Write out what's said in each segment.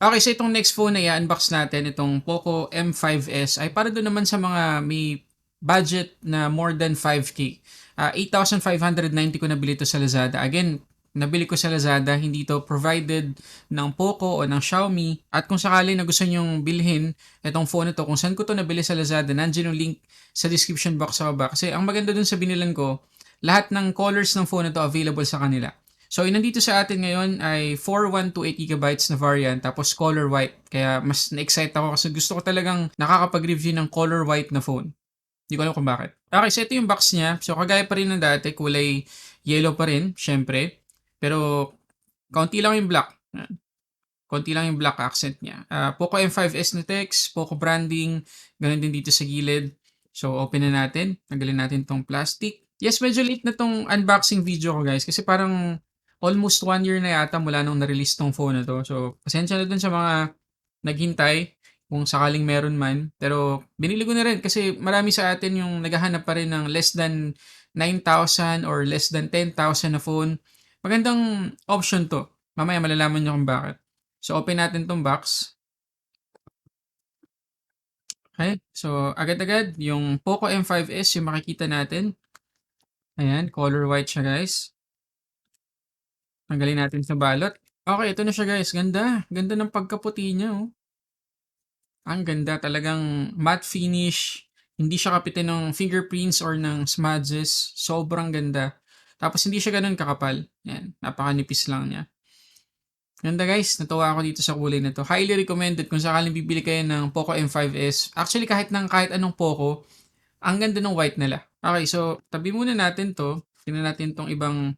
Okay, so itong next phone na i-unbox natin, itong Poco M5s ay para doon naman sa mga may budget na more than 5K. 8,590 ko nabili ito sa Lazada. Again, nabili ko sa Lazada, hindi ito provided ng Poco o ng Xiaomi. At kung sakali na gusto nyong bilhin itong phone na to, kung saan ko ito nabili sa Lazada, nandiyan yung link sa description box sa baba. Kasi ang maganda dun sa binilan ko, lahat ng colors ng phone na to available sa kanila. So, yung nandito sa atin ngayon ay 4128 GB na variant tapos color white. Kaya mas na-excite ako kasi gusto ko talagang nakakapag-review ng color white na phone. Hindi ko alam kung bakit. Okay, so ito yung box niya. So, kagaya pa rin ng dati, kulay yellow pa rin, syempre. Pero, kaunti lang yung black. Konti lang yung black accent niya. Poco M5s na text, Poco branding, ganun din dito sa gilid. So, open na natin. Tanggalin natin tong plastic. Yes, medyo late na tong unboxing video ko guys kasi parang almost 1 year na yata mula nung na-release tong phone na to. So, pasensya na dun sa mga naghintay kung sakaling meron man. Pero, binili ko na rin kasi marami sa atin yung naghahanap pa rin ng less than 9,000 or less than 10,000 na phone. Magandang option to. Mamaya malalaman nyo kung bakit. So, open natin 'tong box. Okay. So, agad-agad yung Poco M5s yung makikita natin. Ayan, color white siya guys. Tanggalin natin sa balot. Okay, ito na siya guys. Ganda. Ganda ng pagkaputi niya oh. Ang ganda. Talagang matte finish. Hindi siya kapitin ng fingerprints or ng smudges. Sobrang ganda. Tapos hindi siya ganun kakapal. Yan. Napakanipis lang niya. Ganda guys, natuwa ako dito sa kulay na to. Highly recommended kung sakaling bibili kayo ng Poco M5s. Actually, kahit anong Poco, ang ganda ng white nila. Okay, so tabi muna natin to. Tingnan natin tong ibang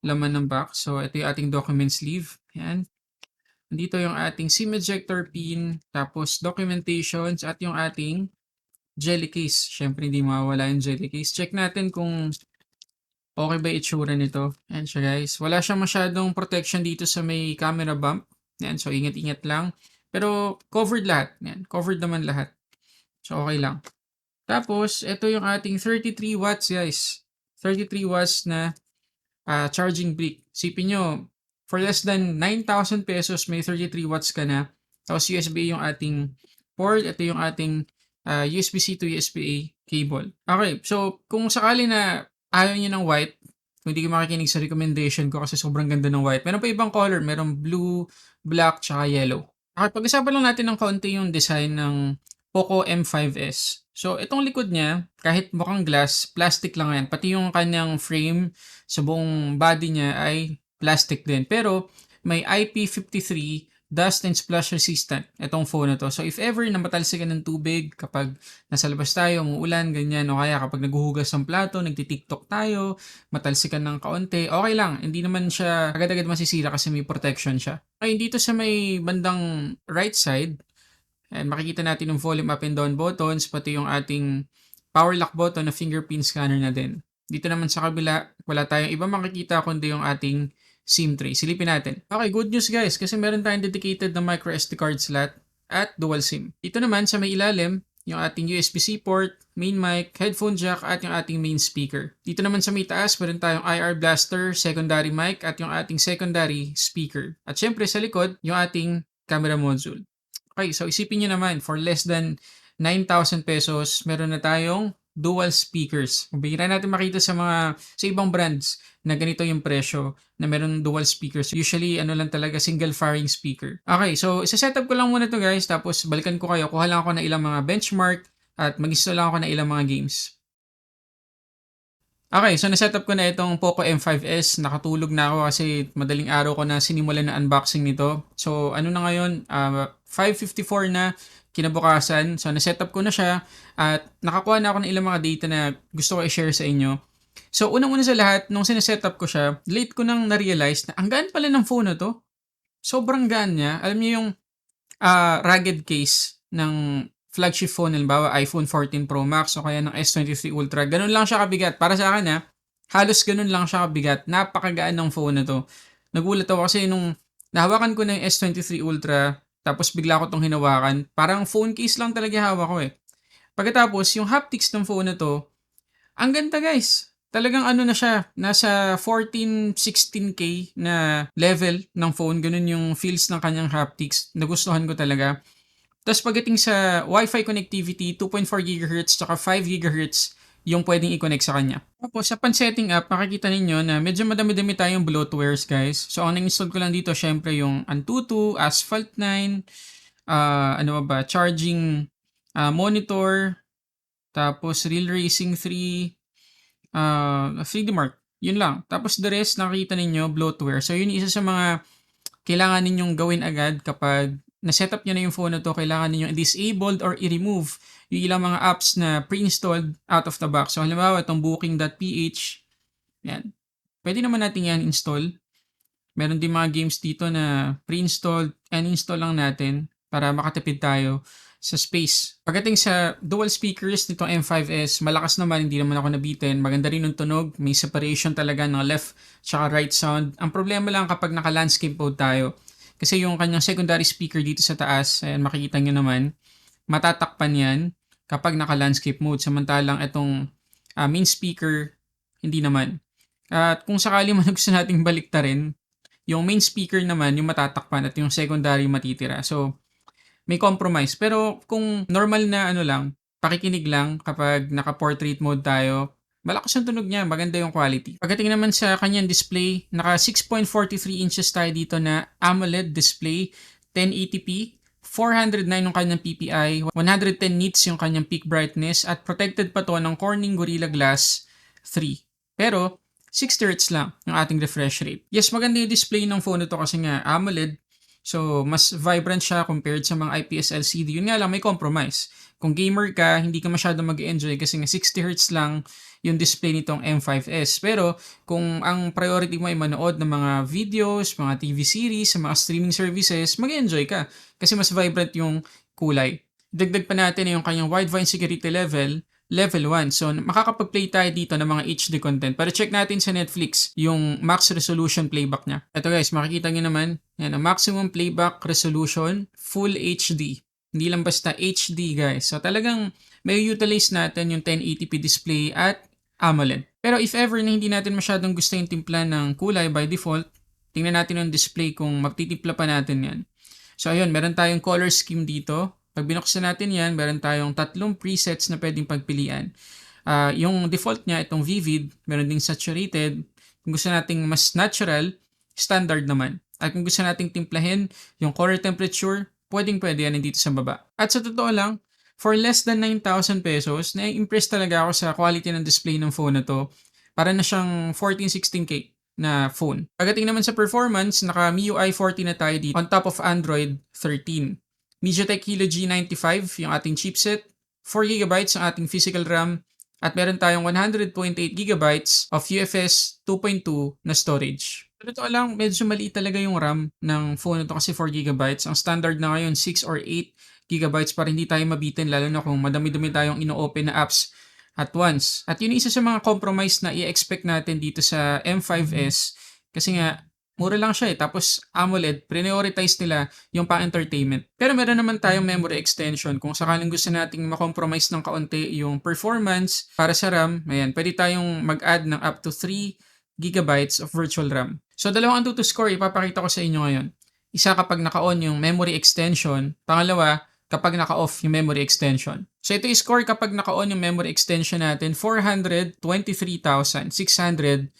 laman ng box. So, ito yung ating document sleeve. Ayan. Nandito yung ating SIM ejector pin, tapos documentations, at yung ating jelly case. Siyempre, hindi mawawala yung jelly case. Check natin kung okay ba itsura nito. Ayan siya guys. Wala siyang masyadong protection dito sa may camera bump. Ayan, so ingat-ingat lang. Pero covered lahat. Ayan, covered naman lahat. So okay lang. Tapos, ito yung ating 33 watts guys. 33 watts na charging brick. Sipin nyo, for less than 9,000 pesos, may 33 watts ka na. Tapos USB yung ating port. Ito yung ating USB-C to USB-A cable. Okay, so kung sakali na ayaw niyo ng white, kung hindi ka makikinig sa recommendation ko kasi sobrang ganda ng white. Meron pa ibang color. Meron blue, black, tsaka yellow. Okay, pag-usapan lang natin ng kaunti yung design ng Poco M5s. So, itong likod niya, kahit mukhang glass, plastic lang yan. Pati yung kanyang frame sa buong body niya ay plastic din. Pero, may IP53 dust and splash resistant itong phone na to. So, if ever na matalsikan ng tubig kapag nasa labas tayo, umuulan, ganyan, o kaya kapag naghuhugas ng plato, nagtitiktok tayo, matalsikan ng kaunti, okay lang. Hindi naman siya agad-agad masisira kasi may protection siya. Ay, dito sa may bandang right side, and makikita natin yung volume up and down buttons, pati yung ating power lock button na fingerprint scanner na din. Dito naman sa kabila, wala tayong iba makikita kundi yung ating SIM tray. Silipin natin. Okay, good news guys kasi meron tayong dedicated na micro SD card slot at dual SIM. Dito naman sa may ilalim, yung ating USB-C port, main mic, headphone jack, at yung ating main speaker. Dito naman sa may taas, meron tayong IR blaster, secondary mic, at yung ating secondary speaker. At syempre sa likod, yung ating camera module. Okay, so isipin nyo naman, for less than 9,000 pesos, meron na tayong dual speakers. Bihira natin makita sa ibang brands na ganito yung presyo na meron dual speakers. Usually, ano lang talaga, single firing speaker. Okay, so isa-setup ko lang muna to guys, tapos balikan ko kayo. Kuha lang ako ng ilang mga benchmark at mag-install lang ako ng ilang mga games. Okay, so na-setup ko na itong Poco M5s. Nakatulog na ako kasi madaling araw ko na sinimulan na unboxing nito. So, ano na ngayon? 5:54 na kinabukasan. So, na-setup ko na siya at nakakuha na ako ng ilang mga data na gusto ko i-share sa inyo. So, unang-una sa lahat, nung sinesetup ko siya, late ko nang na-realize na ang gaan pala ng phone na to. Sobrang gaan niya. Alam niyo yung rugged case ng flagship phone, halimbawa iPhone 14 Pro Max o kaya ng S23 Ultra, ganun lang siya kabigat. Para sa akin halos ganun lang siya kabigat. Napakagaan ng phone na to. Nagulat ako kasi nung nahawakan ko na yung S23 Ultra, tapos bigla ko tong hinawakan, parang phone case lang talaga hawak ko eh. Pagkatapos, yung haptics ng phone na to, ang ganda guys. talagang ano na siya, nasa 14, 16K na level ng phone. Ganun yung feels ng kanyang haptics. Nagustuhan ko talaga. Tapos pagdating sa Wi-Fi connectivity, 2.4 GHz tsaka 5 GHz yung pwedeng i-connect sa kanya. Tapos sa pan-setting up, makikita ninyo na medyo madami-dami tayong bloatwares guys. So ang nang-install ko lang dito syempre yung Antutu, Asphalt 9, ano ba, charging monitor, tapos Real Racing 3, 3D Mark. Yun lang. Tapos the rest, nakikita ninyo, bloatware. So yun isa sa mga kailangan ninyong gawin agad kapag na-setup nyo na yung phone na to, kailangan ninyong i-disabled or i-remove yung ilang mga apps na pre-installed out of the box. So halimbawa, itong booking.ph, yan. Pwede naman natin yan install. Meron din mga games dito na pre-installed and install lang natin para makatipid tayo sa space. Pagdating sa dual speakers nitong M5S, malakas naman, hindi naman ako nabitin. Maganda rin yung tunog, may separation talaga ng left tsaka right sound. Ang problema lang kapag naka-landscape mode tayo, kasi yung kanyang secondary speaker dito sa taas, ayan makikita nyo naman, matatakpan yan kapag naka-landscape mode. Samantalang itong main speaker, hindi naman. At kung sakali man gusto nating baliktarin, yung main speaker naman yung matatakpan at yung secondary matitira. So, may compromise. Pero kung normal na ano lang, pakikinig lang kapag naka-portrait mode tayo, malakas yung tunog niya, maganda yung quality. Pagdating naman sa kanyang display, naka 6.43 inches tayo dito na AMOLED display, 1080p, 409 yung kanyang PPI, 110 nits yung kanyang peak brightness, at protected pa to ng Corning Gorilla Glass 3. Pero, 60Hz lang yung ating refresh rate. Yes, maganda yung display ng phone nito kasi nga AMOLED. So, mas vibrant siya compared sa mga IPS LCD. Yun nga lang, may compromise. Kung gamer ka, hindi ka masyado mag-enjoy kasi nga 60Hz lang yung display nitong M5S. Pero, kung ang priority mo ay manood ng mga videos, mga TV series, sa mga streaming services, mag-enjoy ka. Kasi mas vibrant yung kulay. Dagdag pa natin yung kanyang widevine security level 1. So, makakapag-play tayo dito ng mga HD content. Pero check natin sa Netflix yung max resolution playback niya. Ito guys, makikita nyo naman, yan, ang maximum playback resolution, full HD. Hindi lang basta HD guys. So, talagang may utilize natin yung 1080p display at AMOLED. Pero if ever na hindi natin masyadong gusto yung timpla ng kulay by default, tingnan natin yung display kung magtitimpla pa natin yan. So, ayun, meron tayong color scheme dito. Pag binuksan natin yan, meron tayong 3 presets na pwedeng pagpilian. Yung default niya, itong vivid, meron ding saturated. Kung gusto nating mas natural, standard naman. At kung gusto nating timplahin yung color temperature, pwedeng-pwede yan dito sa baba. At sa totoo lang, for less than 9,000 pesos, na-impress talaga ako sa quality ng display ng phone na to. Para na siyang 14, 16K na phone. Pagdating naman sa performance, naka MIUI 14 na tayo dito on top of Android 13. MediaTek Helio G95 yung ating chipset, 4GB ang ating physical RAM, at meron tayong 128GB of UFS 2.2 na storage. Pero ito lang, medyo maliit talaga yung RAM ng phone nito kasi 4GB. Ang standard na ngayon 6 or 8GB para hindi tayo mabitin lalo na kung madami-dami tayong ino-open na apps at once. At yun isa sa mga compromise na i-expect natin dito sa M5S kasi nga mura lang siya tapos AMOLED, prioritize nila yung pang-entertainment. Pero meron naman tayong memory extension kung sakaling gusto nating makompromise ng kaunti yung performance para sa RAM, ayan, pwede tayong mag-add ng up to 3GB of virtual RAM. So dalawang Antutu score ipapakita ko sa inyo ngayon. Isa kapag naka-on yung memory extension, pangalawa kapag naka-off yung memory extension. So ito i-score kapag naka-on yung memory extension natin, 423,672.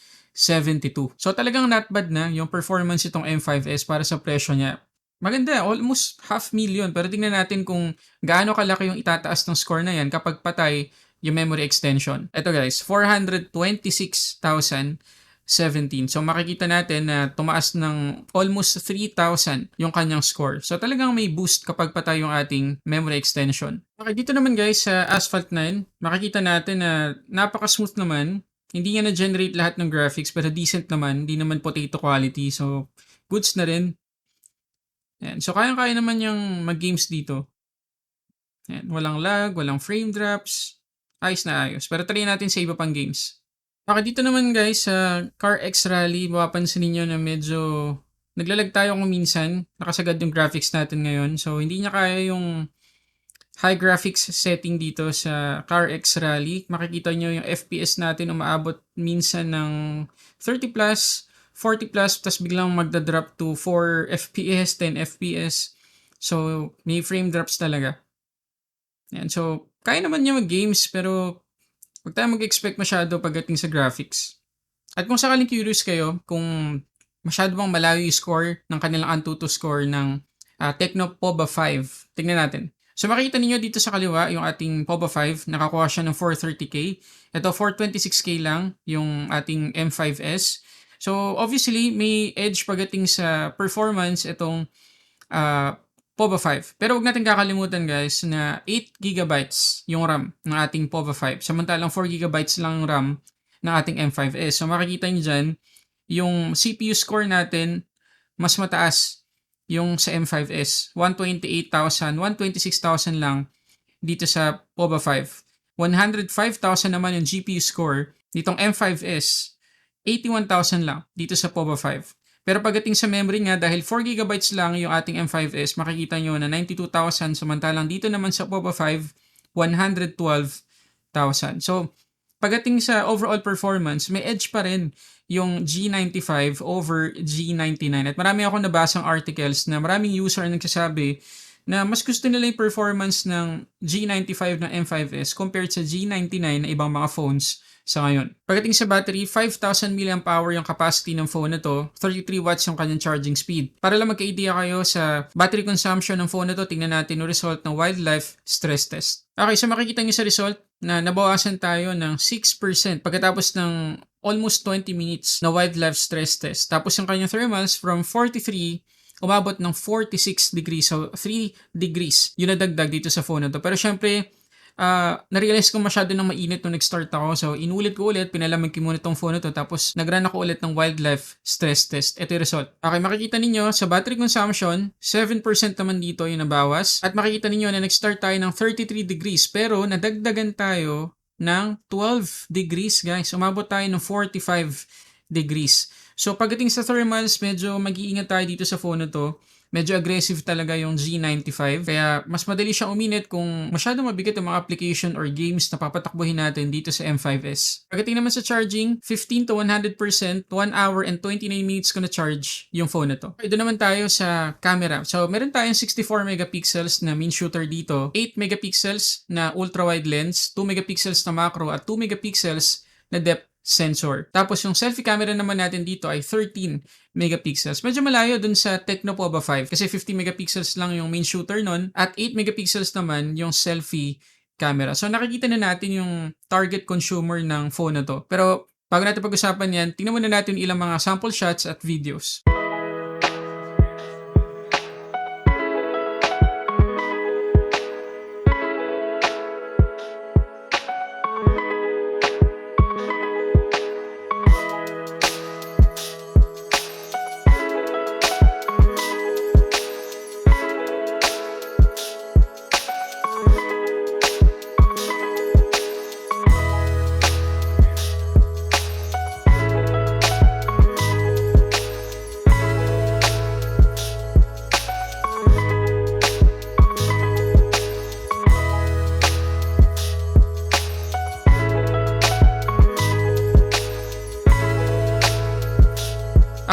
So talagang not bad na yung performance itong M5S para sa presyo niya. Maganda, almost 500,000. Pero tingnan natin kung gaano kalaki yung itataas ng score na yan kapag patay yung memory extension. Ito guys, 426,017. So makikita natin na tumaas ng almost 3,000 yung kanyang score. So talagang may boost kapag patay yung ating memory extension. Okay, dito naman guys sa Asphalt 9, makikita natin na napaka-smooth naman. Hindi nga na-generate lahat ng graphics pero decent naman. Hindi naman potato quality. So, goods na rin. Ayan. So, kayang-kaya naman yung mag-games dito. Ayan. Walang lag, walang frame drops. Ayos na ayos. Pero try natin sa iba pang games. Okay, dito naman guys sa Car X Rally, mapapansin niyo na medyo naglalag tayo kung minsan. Nakasagad yung graphics natin ngayon. So, hindi niya kaya yung high graphics setting dito sa CarX Rally. Makikita nyo yung FPS natin umaabot minsan ng 30 plus, 40 plus, tapos biglang magdadrop to 4 FPS, 10 FPS. So, may frame drops talaga. Yan. So, kaya naman niya mag-games pero huwag tayo mag-expect masyado pagdating sa graphics. At kung sakaling curious kayo kung masyado bang malayo yung score ng kanilang Antutu score ng Tecno Pova 5, tingnan natin. So makikita niyo dito sa kaliwa yung ating Pova 5, nakakuha siya ng 430K. Ito 426K lang yung ating M5S. So obviously may edge pagdating sa performance itong Pova 5. Pero huwag natin kakalimutan guys na 8 GB yung RAM ng ating Pova 5. Samantalang 4 GB lang yung RAM ng ating M5S. So makikita nyo dyan, yung CPU score natin mas mataas yung sa M5S. 128,000, 126,000 lang dito sa Pova 5. 105,000 naman yung GPU score nitong M5S. 81,000 lang dito sa Pova 5. Pero pagdating sa memory nga, dahil 4 GB lang yung ating M5S, makikita nyo na 92,000, samantalang dito naman sa Pova 5, 112,000. So, pagdating sa overall performance, may edge pa rin yung G95 over G99. At marami akong nabasang articles na maraming user nagsasabi na mas gusto nila yung performance ng G95 ng M5S compared sa G99 na ibang mga phones sa ngayon. Pagdating sa battery, 5,000 mAh yung capacity ng phone na to, 33 watts yung kanyang charging speed. Para lang magka-idea kayo sa battery consumption ng phone na to, tingnan natin yung result ng wildlife stress test. Okay, so makikita nyo sa result na nabawasan tayo ng 6% pagkatapos ng almost 20 minutes na wildlife stress test. Tapos yung kanyang thermals from 43 umabot ng 46 degrees. So, 3 degrees yung nadagdag dito sa phone na to. Pero syempre, na-realize ko masyado nang mainit nung nag-start ako. So, inulit ko ulit, pinalamig ko muna itong phone na to. Tapos, nag-run ako ulit ng wildlife stress test. Ito yung result. Okay, makikita ninyo, sa battery consumption, 7% naman dito yung nabawas. At makikita ninyo na nag-start tayo ng 33 degrees. Pero, nadagdagan tayo ng 12 degrees, guys. Umabot tayo ng 45 degrees. So, pagdating sa thermals, medyo mag-iingat tayo dito sa phone na to. Medyo aggressive talaga yung G95. Kaya mas madali siyang uminit kung masyadong mabigat yung mga application or games na papatakbuhin natin dito sa M5S. Pagdating naman sa charging, 15 to 100%, 1 hour and 29 minutes ko na charge yung phone na to. Okay, doon naman tayo sa camera. So, meron tayong 64 megapixels na main shooter dito, 8 megapixels na ultra-wide lens, 2 megapixels na macro, at 2 megapixels na depth sensor. Tapos yung selfie camera naman natin dito ay 13 megapixels. Medyo malayo dun sa Tecno Pova 5 kasi 50 megapixels lang yung main shooter nun at 8 megapixels naman yung selfie camera. So nakikita na natin yung target consumer ng phone na to. Pero bago natin pag-usapan yan, tingnan muna natin ilang mga sample shots at videos.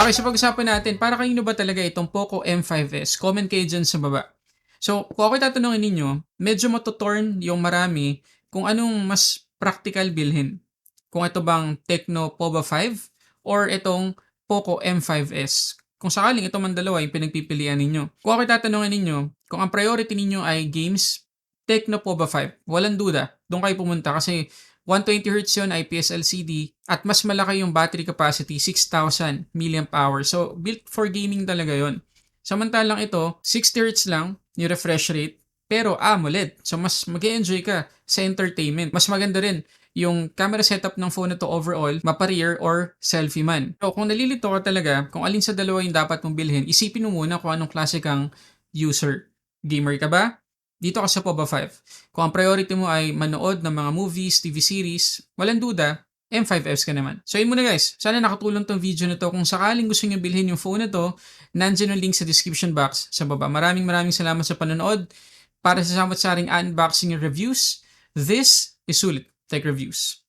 Okay, so pag-usapan natin, para kanino ba talaga itong Poco M5S? Comment kayo dyan sa baba. So, kung ako'y tatanungin ninyo, medyo matutorn yung marami kung anong mas practical bilhin. Kung ito bang Tecno Pova 5 or itong Poco M5S. Kung sakaling ito man dalawa yung pinagpipilian ninyo. Kung ako'y tatanungin ninyo, kung ang priority ninyo ay games, Tecno Pova 5. Walang duda, doon kayo pumunta kasi 120Hz yun, IPS LCD, at mas malaki yung battery capacity, 6,000 mAh. So, built for gaming talaga yon. Samantalang ito, 60Hz lang yung refresh rate, pero AMOLED. So, mas mag-enjoy ka sa entertainment. Mas maganda rin yung camera setup ng phone na to overall, mapa-rear or selfie man. So, kung nalilito ka talaga, kung alin sa dalawa yung dapat mong bilhin, isipin mo muna kung anong klase kang user. Gamer ka ba? Dito ka sa Pova 5. Kung ang priority mo ay manood ng mga movies, TV series, walang duda, M5S ka naman. So yun muna guys, sana nakatulong tong video na to. Kung sakaling gusto nyo bilhin yung phone na to, nandiyan yung link sa description box sa baba. Maraming salamat sa panonood. para sa samot-saring unboxing reviews, this is Sulit Tech Reviews.